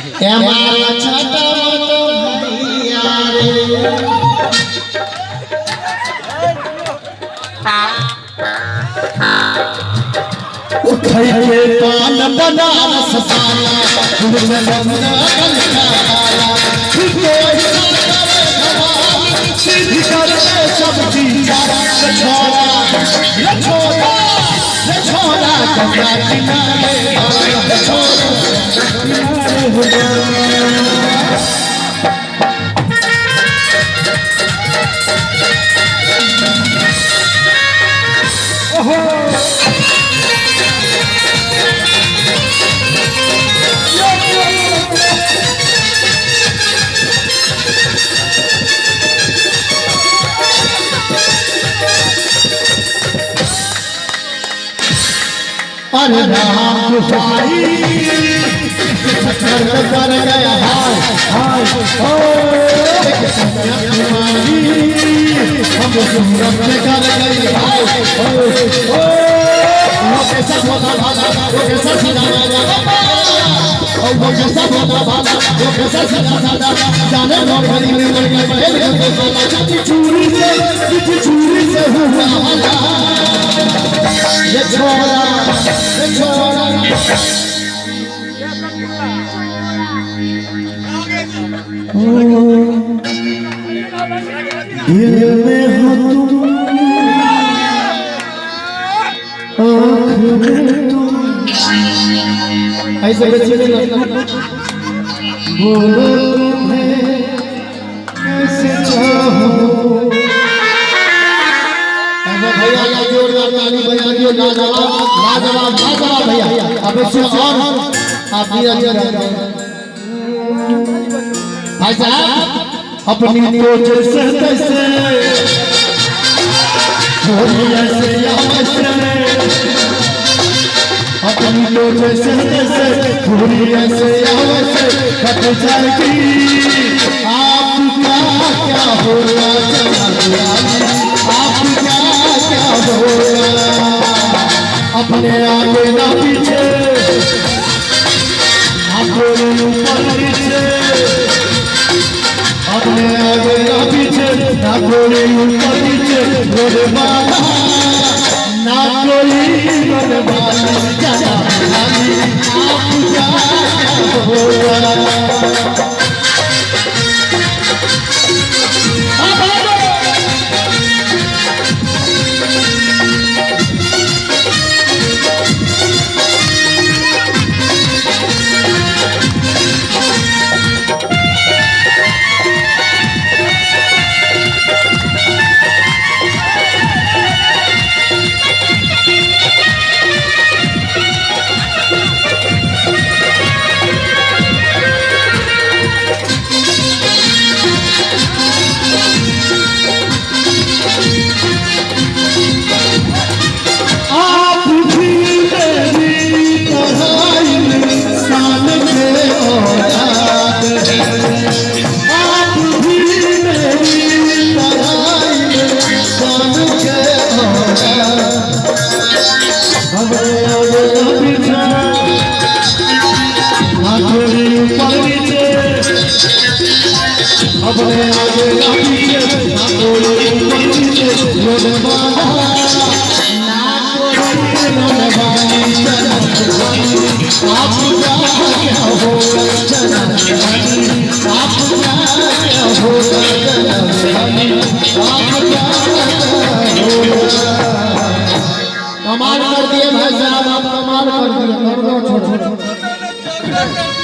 हमारा छोटा मोटा भैया रे उठाइए पान बनारस वाला गुलशन कलकाला सीधी करे सब्जी छोड़ा गंगा किनारे अरे राम भाई कर गया हाय हाय हम सुंदर में कर गए हाय वो कैसा होता भाला वो कैसा सजा वो कैसा होता भाला वो कैसा सजा जाने और बड़ी में मर गए चूड़ी से हुआ भाला ये छोड़ा दिल में हो तुम आँख में तुम ऐसे बोलो तुम्हें कैसे चाहो भैया जोरदार ताली बजा दियो लाजवाब लाजवाब लाजवाब भैया अब इससे और आप दिया भाई साहब अपनी कोच से कैसे छोड़ी ऐसे अपनी कोच से कैसे छोड़ी ऐसे कट जाएगी आपका क्या होगा आपका क्या होगा अपने आगे ना पीछे अपने ऊपर नीचे अपने आगे ना पीछे ना कोई ऊपर नीचे रोडवाला ना कोई रोडवाला जाना आपका क्या होगा अपने आगे ना पीछे ना कोई ऊपर नीचे रोडवाला ना कोई रोडवाली आपका क्या होगा आपका क्या होगा कमाल कर दिए भाई साहब आप कमाल कर दिए छोड़